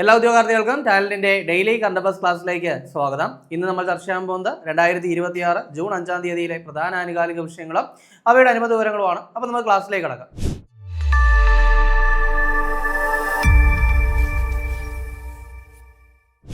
എല്ലാ ഉദ്യോഗാർത്ഥികൾക്കും ടാലന്റിന്റെ daily current affairs ക്ലാസ്സിലേക്ക് സ്വാഗതം. ഇന്ന് നമ്മൾ ചർച്ച ചെയ്യാൻ പോകുന്നത് 2026 ജൂൺ 5 തീയതിയിലെ പ്രധാന ആനുകാലിക വിഷയങ്ങളും അവയുടെ അനുബന്ധ വിവരങ്ങളുമാണ്. അപ്പോൾ നമുക്ക് ക്ലാസ്സിലേക്ക് കടക്കാം.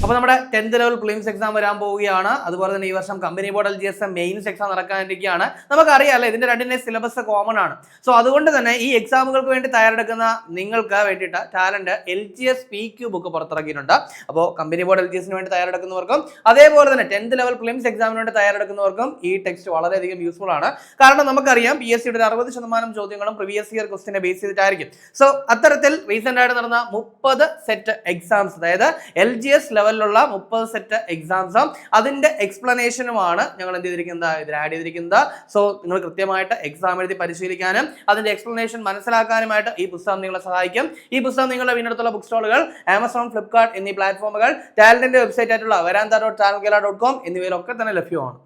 അപ്പോൾ നമ്മുടെ 10th ലെവൽ പ്രിലിംസ് എക്സാം വരാൻ പോവുകയാണ്. അതുപോലെ തന്നെ ഈ വർഷം company board LGS mains exam നടക്കാനിരിക്കുകയാണ്. നമുക്കറിയാമല്ലേ, ഇതിന്റെ രണ്ടിന്റെ സിലബസ് കോമൺ ആണ്. സോ അതുകൊണ്ട് തന്നെ ഈ എക്സാമുകൾക്ക് വേണ്ടി തയ്യാറെടുക്കുന്ന നിങ്ങൾക്ക് വേണ്ടിയിട്ട് ടാലന്റ് LGS PQ ബുക്ക് പുറത്തിറക്കിയിട്ടുണ്ട്. അപ്പോൾ കമ്പനി ബോർഡ് LGSന് വേണ്ടി തയ്യാറെടുക്കുന്നവർക്കും അതേപോലെ തന്നെ 10th ലെവൽ പ്രിലിംസ് എക്സാമിന് വേണ്ടി തയ്യാറെടുക്കുന്നവർക്കും ഈ ടെക്സ്റ്റ് വളരെയധികം യൂസ്ഫുൾ ആണ്. കാരണം നമുക്കറിയാം PSCയുടെ 60% ചോദ്യങ്ങളും പ്രീവിയസ് ഇയർ ക്വസ്റ്റിനെ ബേസ് ചെയ്തിട്ടായിരിക്കും. സോ അത്തരത്തിൽ റീസെന്റ് ആയിട്ട് നടന്ന 30 സെറ്റ് എക്സാംസ്, അതായത് LGS ലെവലിലുള്ള 30 സെറ്റ് എക്സാംസും അതിന്റെ എക്സ്പ്ലനേഷനുമാണ് ഞങ്ങൾ എന്ത് ചെയ്തിരിക്കുന്നത്, ഇതിൽ ആഡ് ചെയ്തിരിക്കുന്നത്. സോ നിങ്ങൾ കൃത്യമായിട്ട് എക്സാം എഴുതി പരിശീലിക്കാനും അതിന്റെ എക്സ്പ്ലനേഷൻ മനസ്സിലാക്കാനുമായിട്ട് ഈ പുസ്തകം നിങ്ങളെ സഹായിക്കും. ഈ പുസ്തകം നിങ്ങളുടെ വീടിനടുത്തുള്ള ബുക്ക് സ്റ്റോളുകൾ, ആമസോൺ, ഫ്ലിപ്കാർട്ട് എന്നീ പ്ലാറ്റ്ഫോമുകൾ, ടാലന്റിന്റെ വെബ്സൈറ്റ് ആയിട്ടുള്ള veranda.talentgala.com എന്നിവയിലൊക്കെ തന്നെ ലഭ്യമാണ്.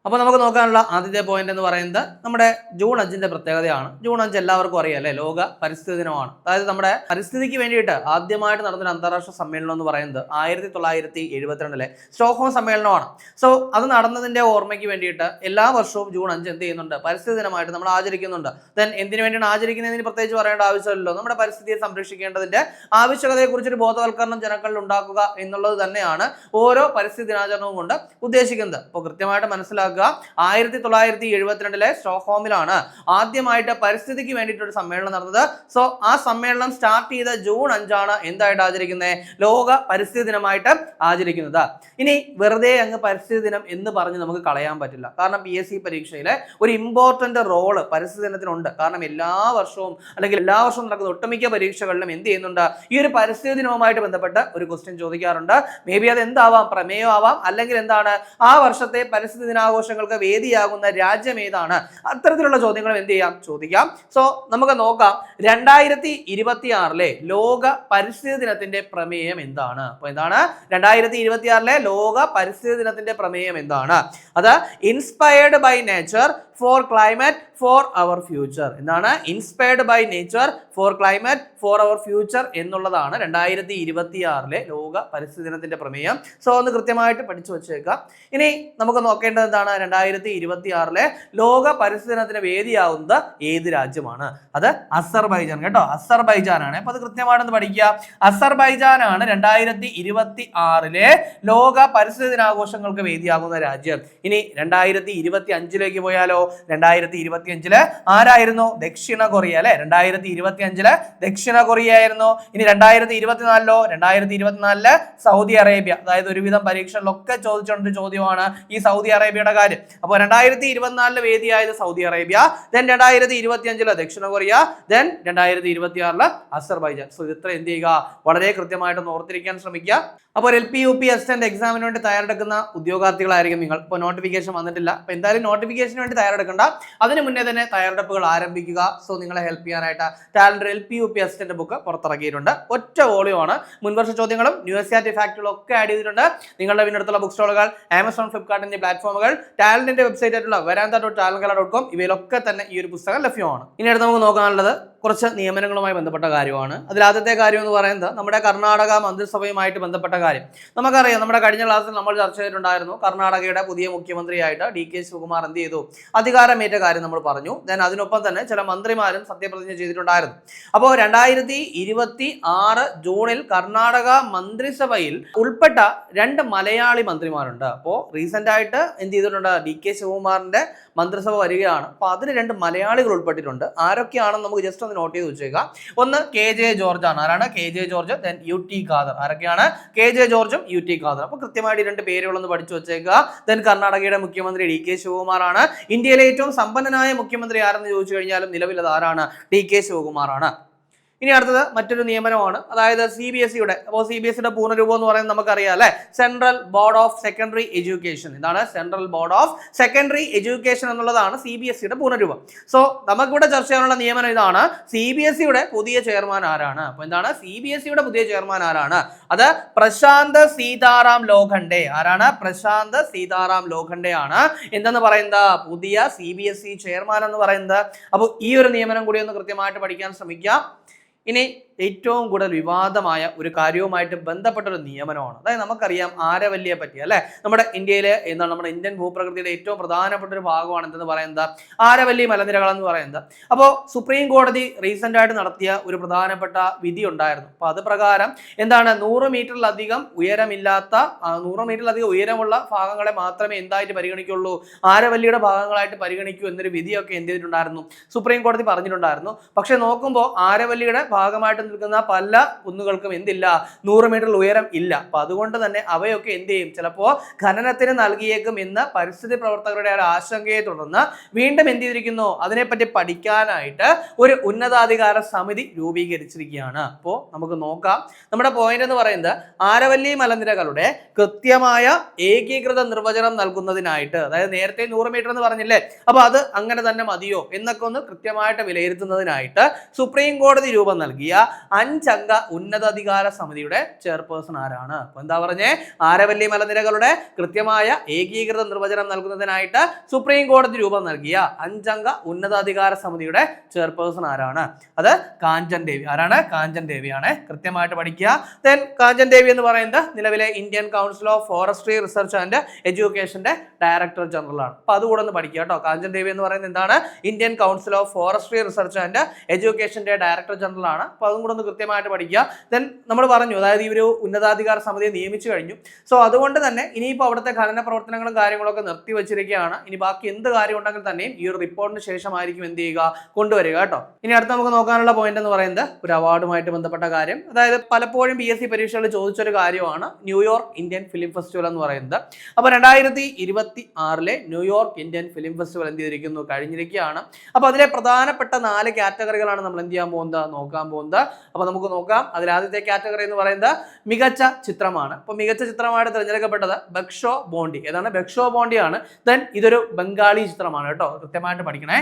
അപ്പോൾ നമുക്ക് നോക്കാനുള്ള ആദ്യത്തെ പോയിന്റ് എന്ന് പറയുന്നത് നമ്മുടെ ജൂൺ 5 പ്രത്യേകതയാണ്. ജൂൺ 5 എല്ലാവർക്കും അറിയാം അല്ലേ, ലോക പരിസ്ഥിതി ദിനമാണ്. അതായത് നമ്മുടെ പരിസ്ഥിതിക്ക് വേണ്ടിയിട്ട് ആദ്യമായിട്ട് നടന്നൊരു അന്താരാഷ്ട്ര സമ്മേളനം എന്ന് പറയുന്നത് 1972 സ്റ്റോക്ക്ഹോം സമ്മേളനമാണ്. സോ അത് നടന്നതിന്റെ ഓർമ്മയ്ക്ക് വേണ്ടിയിട്ട് എല്ലാ വർഷവും ജൂൺ 5 എന്ത് ചെയ്യുന്നുണ്ട്, പരിസ്ഥിതി ദിനമായിട്ട് നമ്മൾ ആചരിക്കുന്നുണ്ട്. ദെൻ എന്തിനു വേണ്ടിയാണ് ആചരിക്കുന്നതിന് പ്രത്യേകിച്ച് പറയേണ്ട ആവശ്യമില്ലല്ലോ. നമ്മുടെ പരിസ്ഥിതിയെ സംരക്ഷിക്കേണ്ടതിന്റെ ആവശ്യകതയെക്കുറിച്ചൊരു ബോധവൽക്കരണം ജനങ്ങളിൽ ഉണ്ടാക്കുക എന്നുള്ളത് തന്നെയാണ് ഓരോ പരിസ്ഥിതി ദിനാചരണവും കൊണ്ട് ഉദ്ദേശിക്കുന്നത്. അപ്പോൾ കൃത്യമായിട്ട് മനസ്സിലാക്കുക, 1972 സ്റ്റോക്ക്ഹോമിലാണ് ആദ്യമായിട്ട് പരിസ്ഥിതിക്ക് വേണ്ടിയിട്ട് ഒരു സമ്മേളനം നടന്നത്. സോ ആ സമ്മേളനം സ്റ്റാർട്ട് ചെയ്ത ജൂൺ 5 എന്തായിട്ട് ആചരിക്കുന്നത്, ലോക പരിസ്ഥിതി ദിനമായിട്ട് ആചരിക്കുന്നത്. ഇനി വെറുതെ അങ്ങ് പരിസ്ഥിതി ദിനം എന്ന് പറഞ്ഞ് നമുക്ക് കളയാൻ പറ്റില്ല. കാരണം PSC പരീക്ഷയിലെ ഒരു ഇമ്പോർട്ടന്റ് റോള് പരിസ്ഥിതി ദിനത്തിനുണ്ട്. കാരണം എല്ലാ വർഷവും നടക്കുന്ന ഒട്ടുമിക്ക പരീക്ഷകളിലും എന്ത് ചെയ്യുന്നുണ്ട്, ഈ ഒരു പരിസ്ഥിതി ദിനവുമായിട്ട് ബന്ധപ്പെട്ട് ഒരു ക്വസ്റ്റ്യൻ ചോദിക്കാറുണ്ട്. മേ ബി അത് എന്താവാം, പ്രമേയം ആവാം, അല്ലെങ്കിൽ എന്താണ് ആ വർഷത്തെ പരിസ്ഥിതി ദിനാഘോഷങ്ങൾക്ക് വേദിയാകുന്ന രാജ്യം ഏതാണ്, അത്തരത്തിലുള്ള ചോദ്യങ്ങളും എന്ത് ചെയ്യാം, ചോദിക്കാം. സോ നമുക്ക് നോക്കാം 2026 ലോക പരിസ്ഥിതി ദിനത്തിന്റെ പ്രമേയം എന്താണ്. അപ്പൊ എന്താണ് 2026 ലോക പരിസ്ഥിതി ദിനത്തിന്റെ പ്രമേയം എന്താണ്? അത് inspired by nature for climate for our future. എന്താണ് inspired by nature for climate for our future എന്നുള്ളതാണ് 2026 ലോക പരിസ്ഥിതി ദിനത്തിന്റെ പ്രമേയം. സോ ഒന്ന് കൃത്യമായിട്ട് പഠിച്ചു വെച്ചേക്കാം. ഇനി നമുക്ക് നോക്കേണ്ടത് എന്താണ്, 2026 ലോക പരിസ്ഥിതി ദിനത്തിന് വേദിയാവുന്നത് ഏത് രാജ്യമാണ്? അത് അസർബൈജാൻ കേട്ടോ, അസർബൈജാൻ ആണ്. അപ്പൊ അത് കൃത്യമായിട്ടൊന്ന് പഠിക്കുക. അസർബൈജാൻ ആണ് 2026 ലോക പരിസ്ഥിതി ദിനാഘോഷങ്ങൾക്ക് വേദിയാകുന്ന രാജ്യം. ഇനി 2025 പോയാലോ, 2025 ആരായിരുന്നു, ദക്ഷിണ കൊറിയ അല്ലെ. 2025 ദക്ഷിണ കൊറിയ ആയിരുന്നു. ഇനി 2024 സൗദി അറേബ്യ. അതായത് ഒരുവിധം പരീക്ഷകളിലൊക്കെ ചോദിച്ചോണ്ടൊരു ചോദ്യമാണ് ഈ സൗദി അറേബ്യയുടെ കാര്യം. അപ്പോൾ 2024 വേദിയായത് സൗദി അറേബ്യ, ദെൻ 2025 ദക്ഷിണ കൊറിയ, ദെൻ 2026 അസർബൈജാൻ. സോ ഇത് ഇത്ര എന്ത് ചെയ്യുക, വളരെ കൃത്യമായിട്ട് ഓർത്തിരിക്കാൻ ശ്രമിക്കുക. അപ്പോൾ LP UP അസിസ്റ്റന്റ് എക്സാമിന് വേണ്ടി തയ്യാറെടുക്കുന്ന ഉദ്യോഗാർത്ഥികളായിരിക്കും നിങ്ങൾ. ഇപ്പോൾ നോട്ടിഫിക്കേഷൻ വന്നിട്ടില്ല, അപ്പോൾ എന്തായാലും നോട്ടിഫിക്കേഷന് വേണ്ടി തയ്യാറെടുക്കേണ്ട, അതിന് മുന്നേ തന്നെ തയ്യാറെടുപ്പുകൾ ആരംഭിക്കുക. സോ നിങ്ങളെ ഹെൽപ്പ് ചെയ്യാനായിട്ട് talent LP UP assistant book പുറത്തിറക്കിയിട്ടുണ്ട്. ഒറ്റ വോളിയമാണ്. മുൻവർഷ ചോദ്യങ്ങളും NCERT ഫാക്ടുകളും ഒക്കെ ആഡ് ചെയ്തിട്ടുണ്ട്. നിങ്ങളുടെ വീടിനടുത്തുള്ള ബുക്ക് സ്റ്റോളുകൾ, ആമസോൺ, ഫ്ലിപ്കാർട്ട് എന്നീ പ്ലാറ്റ്ഫോമുകൾ, ടാലന്റിന്റെ വെബ്സൈറ്റ് ആയിട്ടുള്ള veranda.talentgala.com ഇവയിലൊക്കെ തന്നെ ഈ ഒരു പുസ്തകം ലഭ്യമാണ്. ഇനി അടുത്ത് നമുക്ക് നോക്കാനുള്ളത് കുറച്ച് നിയമനങ്ങളുമായി ബന്ധപ്പെട്ട കാര്യമാണ്. അതിൽ ആദ്യത്തെ കാര്യം എന്ന് പറയുന്നത് നമ്മുടെ കർണാടക മന്ത്രിസഭയുമായിട്ട് ബന്ധപ്പെട്ട കാര്യം. നമുക്കറിയാം, നമ്മുടെ കഴിഞ്ഞ ക്ലാസ്സിൽ നമ്മൾ ചർച്ച ചെയ്തിട്ടുണ്ടായിരുന്നു. കർണാടകയുടെ പുതിയ മുഖ്യമന്ത്രിയായിട്ട് DK ശിവകുമാർ എന്ത് ചെയ്തു, അധികാരമേറ്റ കാര്യം നമ്മൾ പറഞ്ഞു. ദെൻ അതിനൊപ്പം തന്നെ ചില മന്ത്രിമാരും സത്യപ്രതിജ്ഞ ചെയ്തിട്ടുണ്ടായിരുന്നു. അപ്പോൾ 2026 ജൂണിൽ കർണാടക മന്ത്രിസഭയിൽ ഉൾപ്പെട്ട 2 മലയാളി മന്ത്രിമാരുണ്ട്. അപ്പോൾ റീസെന്റ് ആയിട്ട് എന്ത് ചെയ്തിട്ടുണ്ട്, DK ശിവകുമാറിന്റെ മന്ത്രിസഭ വരികയാണ്. അപ്പോൾ അതിന് 2 മലയാളികൾ ഉൾപ്പെട്ടിട്ടുണ്ട്. ആരൊക്കെയാണെന്ന് നമുക്ക് ജസ്റ്റ് ഒന്ന് നോട്ട് ചെയ്ത് വെച്ചേക്കാം. ഒന്ന് KJ ജോർജ് ആണ്. ആരാണ് KJ George? Then UT Khader. ആരൊക്കെയാണ്? KJ ജോർജും UT ഖാദർ. അപ്പോൾ കൃത്യമായിട്ട് 2 പേരുകളൊന്ന് പഠിച്ചു വെച്ചേക്കുക. ദെൻ കർണാടകയുടെ മുഖ്യമന്ത്രി DK ശിവകുമാർ ആണ്. ഇന്ത്യയിലെ ഏറ്റവും സമ്പന്നനായ മുഖ്യമന്ത്രി ആരെന്ന് ചോദിച്ചു കഴിഞ്ഞാലും നിലവിൽ അത് ആരാണ്? DK ശിവകുമാർ ആണ്. ഇനി അടുത്തത് മറ്റൊരു നിയമനമാണ്, അതായത് CBSEയുടെ. അപ്പോൾ CBSEയുടെ പൂർണ്ണരൂപം എന്ന് പറയുന്നത് നമുക്കറിയാം അല്ലെ, Central Board of Secondary Education. ഇതാണ് Central Board of Secondary Education എന്നുള്ളതാണ് CBSEയുടെ പൂർണ്ണരൂപം. സോ നമുക്കിവിടെ ചർച്ച ചെയ്യാനുള്ള നിയമനം ഇതാണ്. CBSEയുടെ പുതിയ ചെയർമാൻ ആരാണ്? അപ്പോൾ എന്താണ് CBSEയുടെ പുതിയ ചെയർമാൻ ആരാണ്? അത് പ്രശാന്ത് സീതാറാം ലോഖണ്ഡെ. ആരാണ്? പ്രശാന്ത് സീതാറാം ലോഖണ്ഡെ ആണ് എന്തെന്ന് പറയുന്നത്, പുതിയ CBSE ചെയർമാൻ എന്ന് പറയുന്നത്. അപ്പോൾ ഈ ഒരു നിയമനം കൂടി ഒന്ന് കൃത്യമായിട്ട് പഠിക്കാൻ ശ്രമിക്കുക. ഇനി ഏറ്റവും കൂടുതൽ വിവാദമായ ഒരു കാര്യവുമായിട്ട് ബന്ധപ്പെട്ട ഒരു നിയമനമാണ്. അതായത് നമുക്കറിയാം ആരവല്ലിയെ പറ്റി അല്ലെ, നമ്മുടെ ഇന്ത്യയിലെ എന്താണ് നമ്മുടെ ഇന്ത്യൻ ഭൂപ്രകൃതിയുടെ ഏറ്റവും പ്രധാനപ്പെട്ട ഒരു ഭാഗമാണ് എന്തെന്ന് പറയുന്നത് ആരവല്ലി മലനിരകൾ എന്ന് പറയുന്നത്. അപ്പോൾ സുപ്രീം കോടതി റീസെന്റ് ആയിട്ട് നടത്തിയ ഒരു പ്രധാനപ്പെട്ട വിധി ഉണ്ടായിരുന്നു. അപ്പൊ അത് പ്രകാരം എന്താണ് 100 മീറ്ററിലധികം ഉയരമില്ലാത്ത 100 മീറ്ററിലധികം ഉയരമുള്ള ഭാഗങ്ങളെ മാത്രമേ എന്തായിട്ട് പരിഗണിക്കുള്ളൂ, ആരവല്ലിയുടെ ഭാഗങ്ങളായിട്ട് പരിഗണിക്കൂ എന്നൊരു വിധിയൊക്കെ എന്ത് ചെയ്തിട്ടുണ്ടായിരുന്നു, സുപ്രീം കോടതി പറഞ്ഞിട്ടുണ്ടായിരുന്നു. പക്ഷെ നോക്കുമ്പോൾ ആരവല്ലിയുടെ ഭാഗമായിട്ട് നിൽക്കുന്ന പല കുന്നുകൾക്കും എന്തില്ല, 100 മീറ്റർ ഉയരം ഇല്ല. അപ്പൊ അതുകൊണ്ട് തന്നെ അവയൊക്കെ എന്ത് ചെയ്യും, ചിലപ്പോൾ ഖനനത്തിന് നൽകിയേക്കും എന്ന് പരിസ്ഥിതി പ്രവർത്തകരുടെ ഒരു ആശങ്കയെ തുടർന്ന് വീണ്ടും എന്ത് ചെയ്തിരിക്കുന്നു, അതിനെപ്പറ്റി പഠിക്കാനായിട്ട് ഒരു ഉന്നതാധികാര സമിതി രൂപീകരിച്ചിരിക്കുകയാണ്. അപ്പോൾ നമുക്ക് നോക്കാം. നമ്മുടെ പോയിന്റ് എന്ന് പറയുന്നത് ആരവല്ലി മലനിരകളുടെ കൃത്യമായ ഏകീകൃത നിർവചനം നൽകുന്നതിനായിട്ട്, അതായത് നേരത്തെ 100 മീറ്റർ എന്ന് പറഞ്ഞില്ലേ, അപ്പൊ അത് അങ്ങനെ തന്നെ മതിയോ എന്നൊക്കെ ഒന്ന് കൃത്യമായിട്ട് വിലയിരുത്തുന്നതിനായിട്ട് സുപ്രീം കോടതി രൂപം നൽകിയ 5 അംഗ ഉന്നതാധികാര സമിതിയുടെ ചെയർപേഴ്സൺ ആരാണ്? അപ്പൊ എന്താ പറഞ്ഞേ, ആരവല്ലി മലനിരകളുടെ കൃത്യമായ ഏകീകൃത നിർവചനം നൽകുന്നതിനായിട്ട് സുപ്രീം കോടതി രൂപം നൽകിയ 5 അംഗ ഉന്നതാധികാര സമിതിയുടെ ചെയർപേഴ്സൺ ആരാണ്? അത് കാഞ്ചൻ ദേവി. ആരാണ്? കാഞ്ചൻ ദേവിയാണ്. കൃത്യമായിട്ട് പഠിക്കുക. ദെൻ കാഞ്ചൻ ദേവി എന്ന് പറയുന്നത് നിലവിലെ Indian Council of Forestry Research and എഡ്യൂക്കേഷന്റെ ഡയറക്ടർ ജനറൽ ആണ്. അപ്പൊ അതുകൂടെ ഒന്ന് പഠിക്കുക കേട്ടോ. കാഞ്ചൻ ദേവി എന്ന് പറയുന്നത് എന്താണ്, Indian Council of Forestry Research and എഡ്യൂക്കേഷന്റെ ഡയറക്ടർ ജനറൽ ആണ്. അപ്പൊ അതും കൂടെ ഒന്ന് കൃത്യമായിട്ട് പഠിക്കുക. ദെൻ നമ്മൾ പറഞ്ഞു, അതായത് ഈ ഒരു ഉന്നതാധികാര സമിതിയെ നിയമിച്ചു കഴിഞ്ഞു. സോ അതുകൊണ്ട് തന്നെ ഇനിയിപ്പോൾ അവിടുത്തെ ഖനന പ്രവർത്തനങ്ങളും കാര്യങ്ങളൊക്കെ നിർത്തിവെച്ചിരിക്കുകയാണ്. ഇനി ബാക്കി എന്ത് കാര്യം ഉണ്ടെങ്കിൽ തന്നെയും ഈ ഒരു റിപ്പോർട്ടിന് ശേഷമായിരിക്കും എന്ത് ചെയ്യുക, കൊണ്ടുവരിക കേട്ടോ. ഇനി അടുത്ത് നമുക്ക് നോക്കാനുള്ള പോയിന്റ് എന്ന് പറയുന്നത് ഒരു അവാർഡുമായിട്ട് ബന്ധപ്പെട്ട കാര്യം. അതായത് പലപ്പോഴും PSC പരീക്ഷകളിൽ ചോദിച്ചൊരു കാര്യമാണ് ന്യൂയോർക്ക് ഇന്ത്യൻ ഫിലിം ഫെസ്റ്റിവൽ എന്ന് പറയുന്നത്. അപ്പൊ 2026 ന്യൂയോർക്ക് ഇന്ത്യൻ ഫിലിം ഫെസ്റ്റിവൽ എന്ത് ചെയ്തിരിക്കുന്നു, കഴിഞ്ഞിരിക്കുകയാണ്. അപ്പൊ അതിലെ പ്രധാനപ്പെട്ട 4 കാറ്റഗറികളാണ് നമ്മൾ എന്ത് ചെയ്യാൻ പോകുന്നത്, നോക്കാൻ പോകുന്നത്. അപ്പൊ നമുക്ക് നോക്കാം. അതിൽ ആദ്യത്തെ കാറ്റഗറി എന്ന് പറയുന്നത് മികച്ച ചിത്രമാണ്. അപ്പൊ മികച്ച ചിത്രമായിട്ട് തിരഞ്ഞെടുക്കപ്പെട്ടത് ബക്ഷോ ബോണ്ടി. ഏതാണ്? ബക്ഷോ ബോണ്ടിയാണ്. ദെൻ ഇതൊരു ബംഗാളി ചിത്രമാണ് കേട്ടോ, കൃത്യമായിട്ട് പഠിക്കണേ.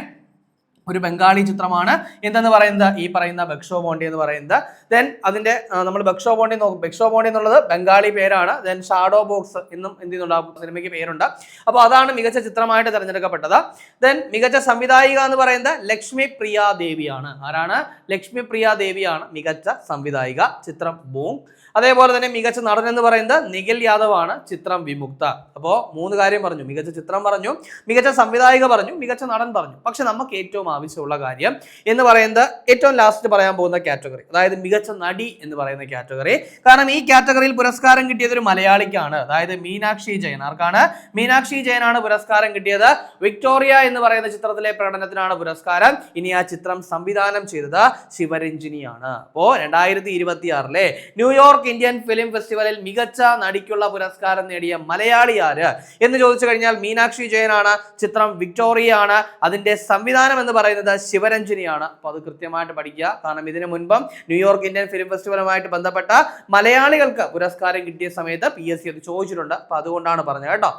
ഒരു ബംഗാളി ചിത്രമാണ് എന്തെന്ന് പറയുന്നത്, ഈ പറയുന്ന ബക്ഷോ ബോണ്ടി എന്ന് പറയുന്നത്. ദെൻ അതിന്റെ നമ്മൾ ബക്ഷോ ബോണ്ടി നോക്കും. ബക്ഷോ ബോണ്ടി എന്നുള്ളത് ബംഗാളി പേരാണ്. ദെൻ ഷാഡോ ബോക്സ് എന്നും എന്ത് ചെയ്യുന്നുണ്ടാകും, സിനിമയ്ക്ക് പേരുണ്ട്. അപ്പോൾ അതാണ് മികച്ച ചിത്രമായിട്ട് തിരഞ്ഞെടുക്കപ്പെട്ടത്. ദെൻ മികച്ച സംവിധായിക എന്ന് പറയുന്നത് ലക്ഷ്മി പ്രിയ ദേവിയാണ്. ആരാണ്? ലക്ഷ്മി പ്രിയ ദേവിയാണ് മികച്ച സംവിധായിക. ചിത്രം ബൂങ്. അതേപോലെ തന്നെ മികച്ച നടൻ എന്ന് പറയുന്നത് നിഖിൽ യാദവ് ആണ്. ചിത്രം വിമുക്ത. അപ്പോൾ 3 കാര്യം പറഞ്ഞു. മികച്ച ചിത്രം പറഞ്ഞു, മികച്ച സംവിധായിക പറഞ്ഞു, മികച്ച നടൻ പറഞ്ഞു. പക്ഷെ നമുക്ക് ഏറ്റവും ആവശ്യമുള്ള കാര്യം എന്ന് പറയുന്നത് ഏറ്റവും ലാസ്റ്റ് പറയാൻ പോകുന്ന കാറ്റഗറി, അതായത് മികച്ച നടി എന്ന് പറയുന്ന കാറ്റഗറി. കാരണം ഈ കാറ്റഗറിയിൽ പുരസ്കാരം കിട്ടിയത് ഒരു മലയാളിക്കാണ്. അതായത് മീനാക്ഷി ജയൻ. ആർക്കാണ്? മീനാക്ഷി ജയനാണ് പുരസ്കാരം കിട്ടിയത്. വിക്ടോറിയ എന്ന് പറയുന്ന ചിത്രത്തിലെ പ്രകടനത്തിനാണ് പുരസ്കാരം. ഇനി ആ ചിത്രം സംവിധാനം ചെയ്തത് ശിവരഞ്ജിനിയാണ്. അപ്പോൾ 2026 ന്യൂയോർക്ക് ഇന്ത്യൻ ഫിലിം ഫെസ്റ്റിവലിൽ മികച്ച നടിക്കുള്ള പുരസ്കാരം നേടിയ മലയാളി ആര് എന്ന് ചോദിച്ചു കഴിഞ്ഞാൽ മീനാക്ഷി ജയനാണ്. ചിത്രം വിക്ടോറിയ ആണ്. അതിന്റെ സംവിധാനം എന്ന് പറയുന്നത് ശിവരഞ്ജിനിയാണ്. അപ്പൊ അത് കൃത്യമായിട്ട് പഠിക്കുക. കാരണം ഇതിനു മുൻപും ന്യൂയോർക്ക് ഇന്ത്യൻ ഫിലിം ഫെസ്റ്റിവലുമായിട്ട് ബന്ധപ്പെട്ട മലയാളികൾക്ക് പുരസ്കാരം കിട്ടിയ സമയത്ത് PSC അത് ചോദിച്ചിട്ടുണ്ട്. അപ്പൊ അതുകൊണ്ടാണ് പറഞ്ഞത് കേട്ടോ.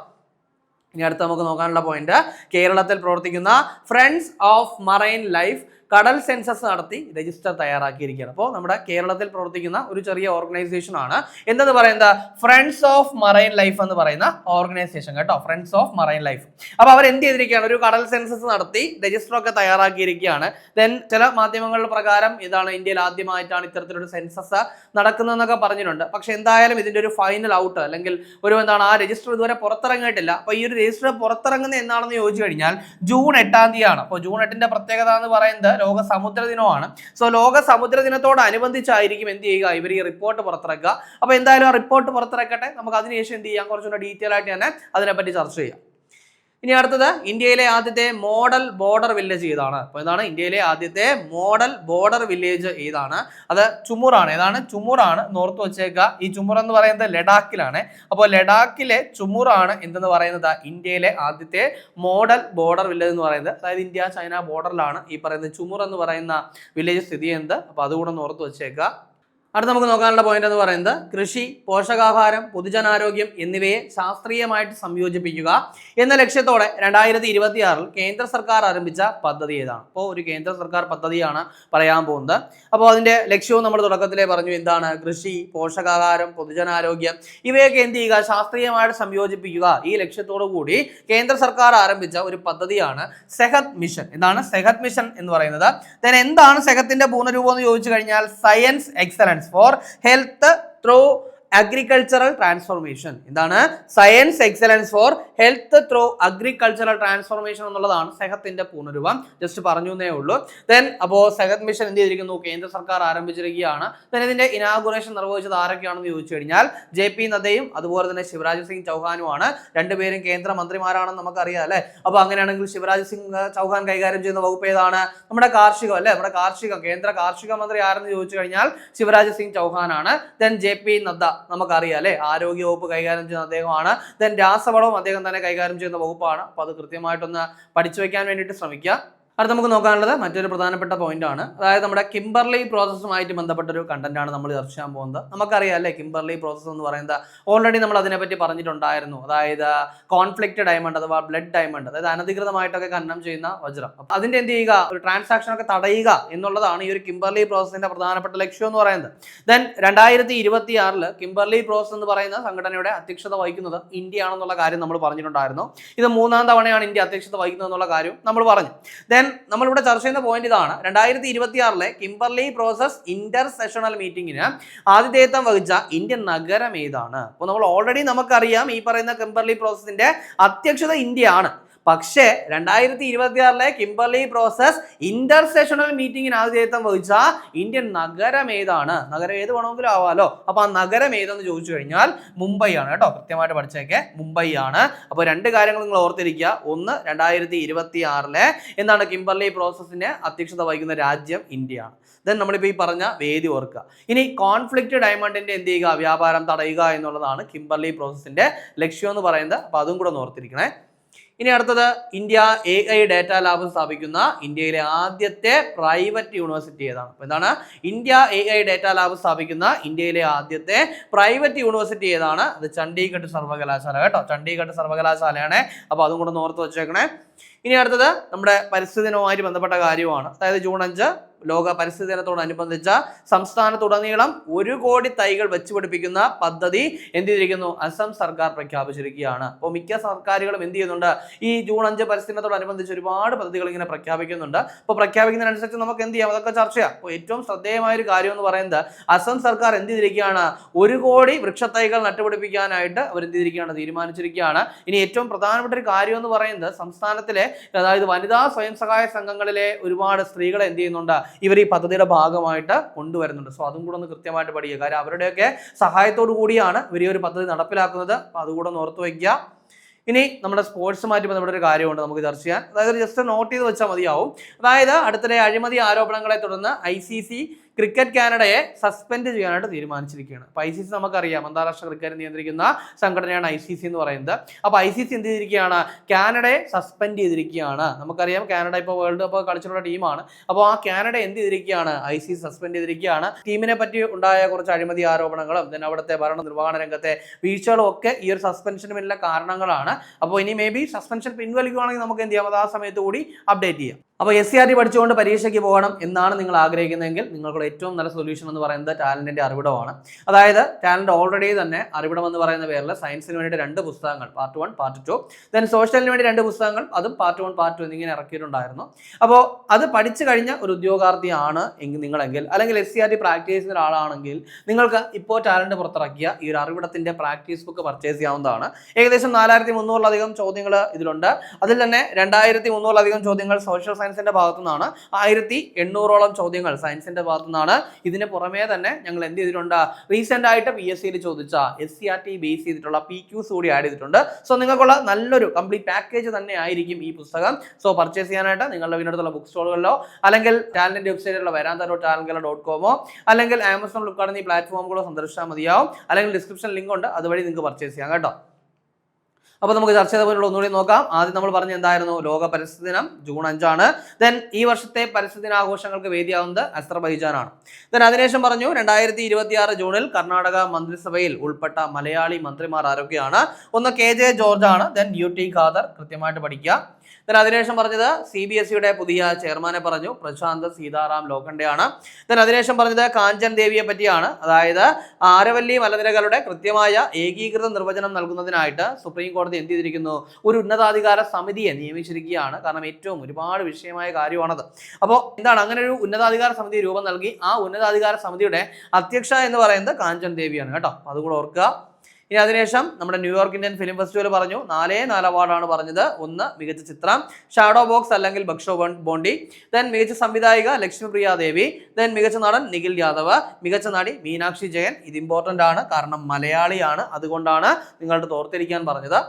ഇനി അടുത്ത് നമുക്ക് നോക്കാനുള്ള പോയിന്റ്, കേരളത്തിൽ പ്രവർത്തിക്കുന്ന ഫ്രണ്ട്സ് ഓഫ് മറൈൻ ലൈഫ് കടൽ സെൻസസ് നടത്തി രജിസ്റ്റർ തയ്യാറാക്കിയിരിക്കുകയാണ്. അപ്പോൾ നമ്മുടെ കേരളത്തിൽ പ്രവർത്തിക്കുന്ന ഒരു ചെറിയ ഓർഗനൈസേഷൻ ആണ് എന്തെന്ന് പറയുന്നത്, ഫ്രണ്ട്സ് ഓഫ് മറൈൻ ലൈഫ് എന്ന് പറയുന്ന ഓർഗനൈസേഷൻ കേട്ടോ. Friends of marine life. അപ്പോൾ അവർ എന്ത് ചെയ്തിരിക്കുകയാണ്, ഒരു കടൽ സെൻസസ് നടത്തി രജിസ്റ്റർ ഒക്കെ തയ്യാറാക്കിയിരിക്കുകയാണ്. ദെൻ ചില മാധ്യമങ്ങളുടെ പ്രകാരം ഇതാണ് ഇന്ത്യയിൽ ആദ്യമായിട്ടാണ് ഇത്തരത്തിലൊരു സെൻസസ് നടക്കുന്നതെന്നൊക്കെ പറഞ്ഞിട്ടുണ്ട്. പക്ഷെ എന്തായാലും ഇതിന്റെ ഒരു ഫൈനൽ ഔട്ട് അല്ലെങ്കിൽ ഒരു എന്താണ്, ആ രജിസ്റ്റർ ഇതുവരെ പുറത്തിറങ്ങിയിട്ടില്ല. അപ്പോൾ ഈ ഒരു രജിസ്റ്റർ പുറത്തിറങ്ങുന്നത് എന്നാണെന്ന് ചോദിച്ചു കഴിഞ്ഞാൽ ജൂൺ 8 തീയതിയാണ്. അപ്പോൾ ജൂൺ 8 പ്രത്യേകത എന്ന് പറയുന്നത് ലോക സമുദ്ര ദിനമാണ്. സോ ലോക സമുദ്ര ദിനത്തോടനുബന്ധിച്ചായിരിക്കും എന്ത് ചെയ്യുക, ഇവർ ഈ റിപ്പോർട്ട് പുറത്തിറക്കുക. അപ്പൊ എന്തായാലും ആ റിപ്പോർട്ട് പുറത്തിറക്കട്ടെ, നമുക്ക് അതിനുശേഷം എന്ത് ചെയ്യാം, കുറച്ചുകൂടെ ഡീറ്റെയിൽ ആയിട്ട് തന്നെ അതിനെപ്പറ്റി ചർച്ച ചെയ്യാം. ഇനി അടുത്തത് ഇന്ത്യയിലെ ആദ്യത്തെ മോഡൽ ബോർഡർ വില്ലേജ് ഏതാണ്? അപ്പോൾ ഇതാണ് ഇന്ത്യയിലെ ആദ്യത്തെ മോഡൽ ബോർഡർ വില്ലേജ് ഏതാണ്? അത് ചുമൂറാണ്. ഏതാണ്? ചുമൂറാണ്. നോർത്ത് വെച്ചേക്കുക. ഈ ചുമൂർ എന്ന് പറയുന്നത് ലഡാക്കിലാണ്. അപ്പോൾ ലഡാക്കിലെ ചുമൂറാണ് എന്തെന്ന് പറയുന്നത് ഇന്ത്യയിലെ ആദ്യത്തെ മോഡൽ ബോർഡർ വില്ലേജ് എന്ന് പറയുന്നത്. അതായത് ഇന്ത്യ ചൈന ബോർഡറിലാണ് ഈ പറയുന്നത് ചുമൂർ എന്ന് പറയുന്ന വില്ലേജ് സ്ഥിതി ചെയ്യുന്നത്. അപ്പോൾ അതുകൂടെ നോർത്ത് വെച്ചേക്കുക. അടുത്ത നമുക്ക് നോക്കാനുള്ള പോയിന്റ് എന്ന് പറയുന്നത് കൃഷി, പോഷകാഹാരം, പൊതുജനാരോഗ്യം എന്നിവയെ ശാസ്ത്രീയമായിട്ട് സംയോജിപ്പിക്കുക എന്ന ലക്ഷ്യത്തോടെ 2026 കേന്ദ്ര സർക്കാർ ആരംഭിച്ച പദ്ധതി ഏതാണ്? അപ്പോൾ ഒരു കേന്ദ്ര സർക്കാർ പദ്ധതിയാണ് പറയാൻ പോകുന്നത്. അപ്പോൾ അതിന്റെ ലക്ഷ്യവും നമ്മൾ തുടക്കത്തിലേ പറഞ്ഞു. എന്താണ്? കൃഷി, പോഷകാഹാരം, പൊതുജനാരോഗ്യം ഇവയൊക്കെ എന്ത് ചെയ്യുക? ശാസ്ത്രീയമായിട്ട് സംയോജിപ്പിക്കുക. ഈ ലക്ഷ്യത്തോടു കൂടി കേന്ദ്ര സർക്കാർ ആരംഭിച്ച ഒരു പദ്ധതിയാണ് സെഹത് മിഷൻ. എന്താണ് സെഹത് മിഷൻ എന്ന് പറയുന്നത്? എന്താണ് സെഹത്തിന്റെ പൂർണ്ണരൂപം എന്ന് ചോദിച്ചു കഴിഞ്ഞാൽ Science Excellence for Health through Agricultural Transformation. എന്താണ്? Science Excellence for Health through Agricultural Transformation എന്നുള്ളതാണ് സെഹത്തിന്റെ പൂർണ്ണരൂപം. ജസ്റ്റ് പറഞ്ഞു എന്നേ ഉള്ളൂ. അപ്പോൾ സെഹത് മിഷൻ എന്ത് ചെയ്തിരിക്കുന്നു? കേന്ദ്ര സർക്കാർ ആരംഭിച്ചിരിക്കുകയാണ്. ഇതിന്റെ ഇനാഗുറേഷൻ നിർവഹിച്ചത് ആരൊക്കെയാണെന്ന് ചോദിച്ചു കഴിഞ്ഞാൽ JP നദ്ദയും അതുപോലെ തന്നെ ശിവരാജ് സിംഗ് ചൗഹാനുമാണ്. രണ്ടുപേരും കേന്ദ്ര മന്ത്രിമാരാണെന്ന് നമുക്കറിയാം അല്ലെ. അപ്പോൾ അങ്ങനെയാണെങ്കിൽ ശിവരാജ് സിംഗ് ചൗഹാൻ കൈകാര്യം ചെയ്യുന്ന വകുപ്പ് ഏതാണ്? നമ്മുടെ കാർഷികം അല്ലെ. നമ്മുടെ കേന്ദ്ര കാർഷിക മന്ത്രി ആരെന്ന് ചോദിച്ചു കഴിഞ്ഞാൽ ശിവരാജ് സിംഗ് ചൗഹാൻ ആണ്. JP നദ്ദ നമുക്കറിയാം അല്ലെ, ആരോഗ്യ വകുപ്പ് കൈകാര്യം ചെയ്യുന്ന അദ്ദേഹമാണ്. രാസവളവും അദ്ദേഹം തന്നെ കൈകാര്യം ചെയ്യുന്ന വകുപ്പാണ്. അപ്പോൾ അത് കൃത്യമായിട്ടൊന്ന് പഠിച്ചു വെക്കാൻ വേണ്ടിയിട്ട് ശ്രമിക്കുക. അടുത്ത നമുക്ക് നോക്കാനുള്ളത് മറ്റൊരു പ്രധാനപ്പെട്ട പോയിന്റ് ആണ്. അതായത് നമ്മുടെ കിംബർലി പ്രോസസ്സുമായിട്ട് ബന്ധപ്പെട്ട ഒരു കണ്ടന്റ് ആണ് നമ്മൾ ചർച്ച ചെയ്യാൻ പോകുന്നത്. നമുക്കറിയാം അല്ലേ, കിംബർലി പ്രോസസ് എന്ന് പറയുന്നത് ഓൾറെഡി നമ്മൾ അതിനെപ്പറ്റി പറഞ്ഞിട്ടുണ്ടായിരുന്നു. അതായത് കോൺഫ്ലിക്റ്റ് ഡയമണ്ട് അഥവാ ബ്ലഡ് ഡയമണ്ട്, അതായത് അനധികൃതമായിട്ടൊക്കെ ഖനനം ചെയ്യുന്ന വജ്രം. അപ്പൊ അതിന്റെ എന്ത് ചെയ്യുക? ഒരു ട്രാൻസാക്ഷൻ ഒക്കെ തടയുക എന്നുള്ളതാണ് ഈ ഒരു കിംബർലി പ്രോസസിന്റെ പ്രധാനപ്പെട്ട ലക്ഷ്യം എന്ന് പറയുന്നത്. 2026 കിംബർലി പ്രോസസ് എന്ന് പറയുന്ന സംഘടനയുടെ അധ്യക്ഷത വഹിക്കുന്നത് ഇന്ത്യ ആണെന്നുള്ള കാര്യം നമ്മൾ പറഞ്ഞിട്ടുണ്ടായിരുന്നു. ഇത് 3ാം തവണയാണ് ഇന്ത്യ അധ്യക്ഷത വഹിക്കുന്നത് എന്നുള്ള കാര്യം നമ്മൾ പറഞ്ഞു. നമ്മളിവിടെ ചർച്ച ചെയ്യുന്ന പോയിന്റ് ഇതാണ്. 2026 കിംബർലി പ്രോസസ് ഇന്റർ സെഷണൽ മീറ്റിംഗിന് ആതിഥേയത്വം വഹിച്ച ഇന്ത്യൻ നഗരം ഏതാണ്? അപ്പോൾ നമുക്കറിയാം ഈ പറയുന്ന കിംബർലി പ്രോസസിന്റെ അധ്യക്ഷത ഇന്ത്യ ആണ്. പക്ഷേ 2026 കിംബർലി പ്രോസസ് ഇന്റർ സെഷണൽ മീറ്റിംഗിന് ആതിഥേയത്വം വഹിച്ച ഇന്ത്യൻ നഗരം ഏതാണ്? നഗരം ഏത് വേണമെങ്കിലും ആവാലോ. അപ്പൊ ആ നഗരം ഏതെന്ന് ചോദിച്ചു കഴിഞ്ഞാൽ മുംബൈ ആണ് കേട്ടോ. കൃത്യമായിട്ട് പഠിച്ചേക്കെ, മുംബൈ ആണ്. അപ്പോൾ രണ്ട് കാര്യങ്ങൾ നിങ്ങൾ ഓർത്തിരിക്കുക. ഒന്ന്, 2026 എന്താണ് കിംബർലി പ്രോസസ്സിന്റെ അധ്യക്ഷത വഹിക്കുന്ന രാജ്യം ഇന്ത്യയാണ്. നമ്മളിപ്പോൾ ഈ പറഞ്ഞ വേദി ഓർക്കുക. ഇനി കോൺഫ്ലിക്റ്റ് ഡയമണ്ടിന്റെ എന്ത് ചെയ്യുക? വ്യാപാരം തടയുക എന്നുള്ളതാണ് കിംബർലി പ്രോസസ്സിന്റെ ലക്ഷ്യം എന്ന് പറയുന്നത്. അപ്പൊ അതും കൂടെ ഒന്ന് ഓർത്തിരിക്കണേ. ഇനി അടുത്തത്, ഇന്ത്യ AI ഡാറ്റ ലാബ് സ്ഥാപിക്കുന്ന ഇന്ത്യയിലെ ആദ്യത്തെ പ്രൈവറ്റ് യൂണിവേഴ്സിറ്റി ഏതാണ്? അപ്പോൾ എന്താണ്? ഇന്ത്യ AI ഡാറ്റ ലാബ് സ്ഥാപിക്കുന്ന ഇന്ത്യയിലെ ആദ്യത്തെ പ്രൈവറ്റ് യൂണിവേഴ്സിറ്റി ഏതാണ്? അത് ചണ്ഡീഗഡ് സർവകലാശാല കേട്ടോ. ചണ്ഡീഗഡ് സർവകലാശാലയാണ്. അപ്പോൾ അതും കൂടെ ഓർത്ത് വെച്ചേക്കണേ. ഇനി അടുത്തത് നമ്മുടെ പരിസ്ഥിതി ദിനവുമായിട്ട് ബന്ധപ്പെട്ട കാര്യമാണ്. അതായത് ജൂൺ 5 ലോക പരിസ്ഥിതി ദിനത്തോടനുബന്ധിച്ച സംസ്ഥാനത്തുടനീളം 1 കോടി തൈകൾ വെച്ചുപിടിപ്പിക്കുന്ന പദ്ധതി എന്ത് ചെയ്തിരിക്കുന്നു? അസം സർക്കാർ പ്രഖ്യാപിച്ചിരിക്കുകയാണ്. അപ്പോൾ മിക്ക സർക്കാരുകളും എന്ത് ചെയ്യുന്നുണ്ട്? ഈ ജൂൺ 5 പരിസ്ഥിതി ദിനത്തോടനുബന്ധിച്ച് ഒരുപാട് പദ്ധതികൾ ഇങ്ങനെ പ്രഖ്യാപിക്കുന്നുണ്ട്. അപ്പോൾ പ്രഖ്യാപിക്കുന്നതിനനുസരിച്ച് നമുക്ക് എന്ത് ചെയ്യാം? അതൊക്കെ ചർച്ച ചെയ്യാം. അപ്പോൾ ഏറ്റവും ശ്രദ്ധേയമായ ഒരു കാര്യം എന്ന് പറയുന്നത് അസം സർക്കാർ എന്ത് ചെയ്തിരിക്കുകയാണ്? 1 കോടി വൃക്ഷത്തൈകൾ നട്ടുപിടിപ്പിക്കാനായിട്ട് അവർ എന്ത് ചെയ്തിരിക്കുകയാണ്? തീരുമാനിച്ചിരിക്കുകയാണ്. ഇനി ഏറ്റവും പ്രധാനപ്പെട്ട ഒരു കാര്യം എന്ന് പറയുന്നത് സംസ്ഥാനത്തിലെ, അതായത് വനിതാ സ്വയം സഹായ സംഘങ്ങളിലെ ഒരുപാട് സ്ത്രീകളെ എന്ത് ചെയ്യുന്നുണ്ട്? ഇവർ ഈ പദ്ധതിയുടെ ഭാഗമായിട്ട് കൊണ്ടുവരുന്നുണ്ട്. സോ അതും കൂടെ ഒന്ന് കൃത്യമായിട്ട് പഠിക്കുക. കാര്യം അവരുടെയൊക്കെ സഹായത്തോടു കൂടിയാണ് ഇവർ ഈ ഒരു പദ്ധതി നടപ്പിലാക്കുന്നത്. അപ്പോൾ അതുകൂടെ ഒന്ന് ഓർത്ത് വയ്ക്കുക. ഇനി നമ്മുടെ സ്പോർട്സുമായിട്ട് ബന്ധപ്പെട്ട ഒരു കാര്യമുണ്ട് നമുക്ക് ചർച്ച ചെയ്യാൻ. അതായത് ജസ്റ്റ് നോട്ട് ചെയ്ത് വെച്ചാൽ മതിയാവും. അതായത് അടുത്തിടെ അഴിമതി ആരോപണങ്ങളെ തുടർന്ന് ICC ക്രിക്കറ്റ് കാനഡയെ സസ്പെൻഡ് ചെയ്യാനായിട്ട് തീരുമാനിച്ചിരിക്കുകയാണ്. അപ്പോൾ ICC നമുക്കറിയാം, അന്താരാഷ്ട്ര ക്രിക്കറ്റ് നിയന്ത്രിക്കുന്ന സംഘടനയാണ് ICC എന്ന് പറയുന്നത്. അപ്പോൾ ICC എന്ത് ചെയ്തിരിക്കുകയാണ്? കാനഡയെ സസ്പെൻഡ് ചെയ്തിരിക്കുകയാണ്. നമുക്കറിയാം കാനഡ ഇപ്പോൾ വേൾഡ് കപ്പ് കളിച്ചിട്ടുള്ള ടീമാണ്. അപ്പോൾ ആ കാനഡ എന്ത് ചെയ്തിരിക്കുകയാണ്? ICC സസ്പെൻഡ് ചെയ്തിരിക്കുകയാണ്. ടീമിനെ പറ്റി ഉണ്ടായ കുറച്ച് അഴിമതി ആരോപണങ്ങളും അവിടുത്തെ ഭരണ നിർവഹണ രംഗത്തെ വീഴ്ചകളും ഒക്കെ ഈ ഒരു സസ്പെൻഷന് പിന്നിലെ കാരണങ്ങളാണ്. അപ്പോൾ ഇനി മേ ബി സസ്പെൻഷൻ പിൻവലിക്കുകയാണെങ്കിൽ നമുക്ക് എന്ത് ചെയ്യാം? അത് ആ സമയത്ത് കൂടി അപ്ഡേറ്റ് ചെയ്യാം. അപ്പോൾ SCRT പഠിച്ചുകൊണ്ട് പരീക്ഷയ്ക്ക് പോകണം എന്നാണ് നിങ്ങൾ ആഗ്രഹിക്കുന്നതെങ്കിൽ നിങ്ങൾക്കുള്ള ഏറ്റവും നല്ല സൊല്യൂഷൻ എന്ന് പറയുന്നത് ടാലന്റിന്റെ അറിവിടമാണ്. അതായത് ടാലന്റ് ഓൾറെഡി തന്നെ അറിവിടം എന്ന് പറയുന്ന പേരിൽ സയൻസിന് വേണ്ടി 2 പുസ്തകങ്ങൾ, പാർട്ട് 1 പാർട്ട് 2, സോഷ്യലിന് വേണ്ടി 2 പുസ്തകങ്ങൾ, അതും പാർട്ട് 1 പാർട്ട് 2 എന്നിങ്ങനെ ഇറക്കിയിട്ടുണ്ടായിരുന്നു. അപ്പോൾ അത് പഠിച്ചു കഴിഞ്ഞ ഒരു ഉദ്യോഗാർത്ഥിയാണ് നിങ്ങളെങ്കിൽ, അല്ലെങ്കിൽ SCRT പ്രാക്ടീസ് ചെയ്യുന്ന ഒരാളാണെങ്കിൽ നിങ്ങൾക്ക് ഇപ്പോൾ ടാലന്റ് പുറത്തിറക്കിയ ഈ ഒരു അറിവിടത്തിന്റെ പ്രാക്ടീസ് ബുക്ക് പർച്ചേസ് ചെയ്യാവുന്നതാണ്. ഏകദേശം 4300-ലധികം ചോദ്യങ്ങൾ ഇതിലുണ്ട്. അതിൽ തന്നെ 2300-ലധികം ചോദ്യങ്ങൾ സോഷ്യൽ സയൻസിന്റെ ഭാഗത്തു നിന്നാണ്. 1800-ഓളം ചോദ്യങ്ങൾ സയൻസിന്റെ ഭാഗത്തു നിന്നാണ്. ഇതിന് പുറമേ തന്നെ ഞങ്ങൾ എന്ത് ചെയ്തിട്ടുണ്ട്? റീസെന്റ് ആയിട്ട് PSCയിൽ ചോദിച്ച SCRT ബേസ് ചെയ്തിട്ടുള്ള PQs കൂടി ആഡ് ചെയ്തിട്ടുണ്ട്. സോ നിങ്ങൾക്കുള്ള നല്ലൊരു കംപ്ലീറ്റ് പാക്കേജ് തന്നെ ആയിരിക്കും ഈ പുസ്തകം. സോ പർച്ചേസ് ചെയ്യാനായിട്ട് നിങ്ങളുടെ വീടിനടുത്തുള്ള ബുക്ക് സ്റ്റോളുകളിലോ അല്ലെങ്കിൽ ടാലന്റിന്റെ വെബ്സൈറ്റിലുള്ള veranda.talengala.com അല്ലെങ്കിൽ ആമസോൺ, ഫ്ലിപ്കാർട്ട് എന്നീ പ്ലാറ്റ്ഫോമുകളോ സന്ദർശിച്ചാൽ മതിയാവും. അല്ലെങ്കിൽ ഡിസ്ക്രിപ്ഷൻ ലിങ്ക് ഉണ്ട്, അതുവഴി നിങ്ങൾക്ക് പർച്ചേസ് ചെയ്യാം കേട്ടോ. അപ്പോൾ നമുക്ക് ചർച്ച ചെയ്ത പോലുള്ള ഒന്നുകൂടി നോക്കാം. ആദ്യം നമ്മൾ പറഞ്ഞ എന്തായിരുന്നു? ലോക പരിസ്ഥിതി ദിനം ജൂൺ 5. ദെൻ ഈ വർഷത്തെ പരിസ്ഥിതി ദിനാഘോഷങ്ങൾക്ക് വേദിയാവുന്നത് അസർബൈജാനാണ്. ദെൻ അതിനുശേഷം പറഞ്ഞു 2026 ജൂണിൽ കർണാടക മന്ത്രിസഭയിൽ ഉൾപ്പെട്ട മലയാളി മന്ത്രിമാർ ആരൊക്കെയാണ്? ഒന്ന് KJ ജോർജ് ആണ്. ദെൻ UT ഖാദർ, കൃത്യമായിട്ട് പഠിക്കുക. ദെൻ അതിനുശേഷം പറഞ്ഞത് CBSEയുടെ പുതിയ ചെയർമാനെ പറഞ്ഞു, പ്രശാന്ത് സീതാറാം ലോഖണ്ഡെയാണ്. ദെൻ അതിനുശേഷം പറഞ്ഞത് കാഞ്ചൻ ദേവിയെ പറ്റിയാണ്. അതായത് ആരവല്ലി മലനിരകളുടെ കൃത്യമായ ഏകീകൃത നിർവചനം നൽകുന്നതിനായിട്ട് സുപ്രീം കോടതി എന്ത് ചെയ്തിരിക്കുന്നു? ഒരു ഉന്നതാധികാര സമിതിയെ നിയമിച്ചിരിക്കുകയാണ്. കാരണം ഏറ്റവും ഒരുപാട് വിഷയമായ കാര്യമാണത്. അപ്പോൾ എന്താണ്, അങ്ങനെ ഒരു ഉന്നതാധികാര സമിതി രൂപം നൽകി. ആ ഉന്നതാധികാര സമിതിയുടെ അധ്യക്ഷ എന്ന് പറയുന്നത് കാഞ്ചൻ ദേവിയാണ് കേട്ടോ. അതുകൂടെ ഓർക്കുക. ഇനി അതിനുശേഷം നമ്മുടെ ന്യൂയോർക്ക് ഇന്ത്യൻ ഫിലിം ഫെസ്റ്റിവൽ പറഞ്ഞു 4 അവാർഡാണ് പറഞ്ഞത്. ഒന്ന് മികച്ച ചിത്രം ഷാഡോ ബോക്സ് അല്ലെങ്കിൽ ബക്ഷോ ബോണ്ടി. ദെൻ മികച്ച സംവിധായിക ലക്ഷ്മിപ്രിയ ദേവി. ദെൻ മികച്ച നടൻ നിഖിൽ യാദവ്. മികച്ച നടി മീനാക്ഷി ജയൻ. ഇത് ഇമ്പോർട്ടൻ്റ് ആണ്, കാരണം മലയാളിയാണ്, അതുകൊണ്ടാണ് നിങ്ങളുടെ ഓർത്തിരിക്കാൻ പറഞ്ഞത്.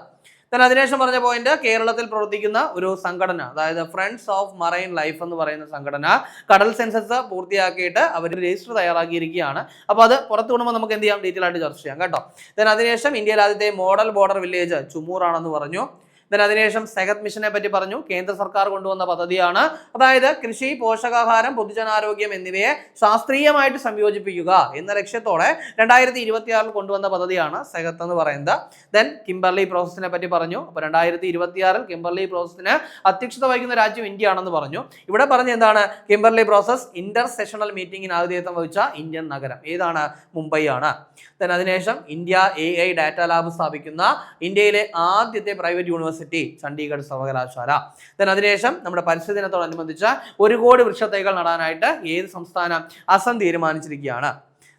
ദെൻ അതിനുശേഷം പറഞ്ഞ പോയിന്റ്, കേരളത്തിൽ പ്രവർത്തിക്കുന്ന ഒരു സംഘടന, അതായത് ഫ്രണ്ട്സ് ഓഫ് മറൈൻ ലൈഫ് എന്ന് പറയുന്ന സംഘടന കടൽ സെൻസസ് പൂർത്തിയാക്കിയിട്ട് അവർ രജിസ്റ്റർ തയ്യാറാക്കിയിരിക്കുകയാണ്. അപ്പോൾ അത് പുറത്തു വിടുമ്പോൾ നമുക്ക് എന്ത് ചെയ്യാം? ഡീറ്റെയിൽ ആയിട്ട് ചർച്ച ചെയ്യാം കേട്ടോ. ദെൻ അതിനുശേഷം ഇന്ത്യയിൽ ആദ്യത്തെ മോഡൽ ബോർഡർ വില്ലേജ് ചുമൂർ ആണെന്ന് പറഞ്ഞു. ദെൻ അതിനുശേഷം സെഹത് മിഷനെ പറ്റി പറഞ്ഞു. കേന്ദ്ര സർക്കാർ കൊണ്ടുവന്ന പദ്ധതിയാണ്. അതായത് കൃഷി, പോഷകാഹാരം, പൊതുജനാരോഗ്യം എന്നിവയെ ശാസ്ത്രീയമായിട്ട് സംയോജിപ്പിക്കുക എന്ന ലക്ഷ്യത്തോടെ 2026 കൊണ്ടുവന്ന പദ്ധതിയാണ് സെഹത്ത് എന്ന് പറയുന്നത്. ദെൻ കിംബർലി പ്രോസസ്സിനെ പറ്റി പറഞ്ഞു. അപ്പോൾ 2026 കിംബർലി പ്രോസസ്സിന് അധ്യക്ഷത വഹിക്കുന്ന രാജ്യം ഇന്ത്യ ആണെന്ന് പറഞ്ഞു. ഇവിടെ പറഞ്ഞ എന്താണ്? കിംബർലി പ്രോസസ് ഇന്റർ സെഷണൽ മീറ്റിംഗിന് ആതിഥേയത്വം വഹിച്ച ഇന്ത്യൻ നഗരം ഏതാണ്? മുംബൈ ആണ്. ദെൻ അതിനുശേഷം ഇന്ത്യ AI ഡാറ്റ ലാബ് സ്ഥാപിക്കുന്ന ഇന്ത്യയിലെ ആദ്യത്തെ പ്രൈവറ്റ് യൂണിവേഴ്സിറ്റി ചണ്ഡീഗഡ് സർവകലാശാല. ദെൻ അതിനുശേഷം നമ്മുടെ പരിസ്ഥിതി ദിനത്തോടനുബന്ധിച്ച് 1 കോടി വൃക്ഷത്തൈകൾ നടാനായിട്ട് ഏത് സംസ്ഥാനം? അസം തീരുമാനിച്ചിരിക്കുകയാണ്.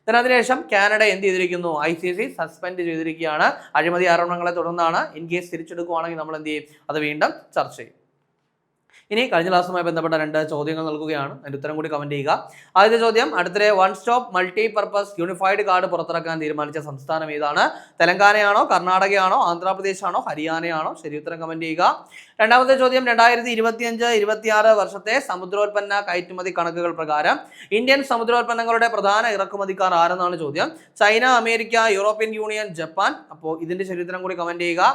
ദെൻ അതിനുശേഷം കാനഡ എന്ത് ചെയ്തിരിക്കുന്നു? ICC സസ്പെൻഡ് ചെയ്തിരിക്കുകയാണ്. അഴിമതി ആരോപണങ്ങളെ തുടർന്നാണ്. ഇൻ കേസ് തിരിച്ചെടുക്കുകയാണെങ്കിൽ നമ്മൾ എന്ത് ചെയ്യും? അത് വീണ്ടും ചർച്ച ചെയ്യും. ഇനി കഴിഞ്ഞ ക്ലാസ്സുമായി ബന്ധപ്പെട്ട 2 ചോദ്യങ്ങൾ നൽകുകയാണ്. അതിൻ്റെ ഉത്തരം കൂടി കമന്റ് ചെയ്യുക. ആദ്യത്തെ ചോദ്യം, അടുത്തിടെ one stop multi purpose unified card പുറത്തിറക്കാൻ തീരുമാനിച്ച സംസ്ഥാനം ഏതാണ്? തെലങ്കാനയാണോ, കർണാടകയാണോ, ആന്ധ്രാപ്രദേശാണോ, ഹരിയാനയാണോ? ശരി ഉത്തരം കമന്റ് ചെയ്യുക. രണ്ടാമത്തെ ചോദ്യം, 2025-26 വർഷത്തെ സമുദ്രോൽപ്പന്ന കയറ്റുമതി കണക്കുകൾ പ്രകാരം ഇന്ത്യൻ സമുദ്രോൽപ്പന്നങ്ങളുടെ പ്രധാന ഇറക്കുമതിക്കാർ ആരെന്നാണ് ചോദ്യം. China, America, European union, Japan? അപ്പോൾ ഇതിന്റെ ശരി ഉത്തരം കൂടി കമന്റ് ചെയ്യുക.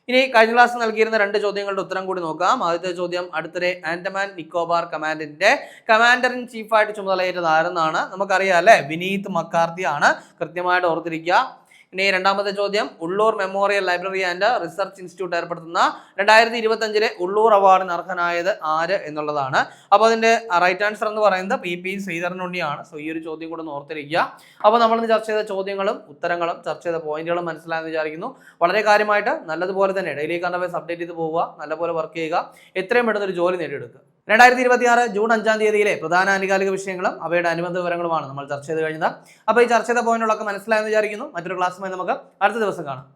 ഇനി കഴിഞ്ഞ ക്ലാസ് നൽകിയിരുന്ന 2 ചോദ്യങ്ങളുടെ ഉത്തരം കൂടി നോക്കാം. ആദ്യത്തെ ചോദ്യം, അടുത്തിടെ ആൻഡമാൻ നിക്കോബാർ കമാൻഡിന്റെ കമാൻഡർ ഇൻ ചീഫായിട്ട് ചുമതലയേറ്റത് ആരെന്നാണ്? നമുക്കറിയാം അല്ലെ, വിനീത് മക്കാർത്തി ആണ്. കൃത്യമായിട്ട് ഓർത്തിരിക്കുക. ഇനി രണ്ടാമത്തെ ചോദ്യം, Ulloor memorial library and research institute ഏർപ്പെടുത്തുന്ന 2025 ഉള്ളൂർ അവാർഡിന് അർഹനായത് ആര് എന്നുള്ളതാണ്. അപ്പോൾ അതിന്റെ റൈറ്റ് ആൻസർ എന്ന് പറയുന്നത് PP ശ്രീധരനുണ്ണിയാണ്. സോ ഈ ഒരു ചോദ്യം കൂടെ ഒന്ന് ഓർത്തിരിക്കുക. അപ്പോൾ നമ്മളിന്ന് ചർച്ച ചെയ്ത ചോദ്യങ്ങളും ഉത്തരങ്ങളും ചർച്ച ചെയ്ത പോയിന്റുകളും മനസ്സിലായെന്ന് വിചാരിക്കുന്നു. വളരെ കാര്യമായിട്ട് നല്ലതുപോലെ തന്നെ ഡെയിലി കറണ്ട് അഫയേഴ്സ് അപ്ഡേറ്റ് ചെയ്ത് പോവുക, നല്ലപോലെ വർക്ക് ചെയ്യുക, എത്രയും പെട്ടെന്ന് ഒരു ജോലി നേടിയെടുക്കുക. 2026 ജൂൺ 5 പ്രധാന ആനുകാലിക വിഷയങ്ങളും അവയുടെ അനുബന്ധ വിവരങ്ങളുമാണ് നമ്മൾ ചർച്ച ചെയ്ത് കഴിഞ്ഞത്. അപ്പോൾ ഈ ചർച്ച ചെയ്ത പോയിന്റുകളൊക്കെ മനസ്സിലായെന്ന് വിചാരിക്കുന്നു. മറ്റൊരു ക്ലാസ്സുമായി നമുക്ക് അടുത്ത ദിവസം കാണാം.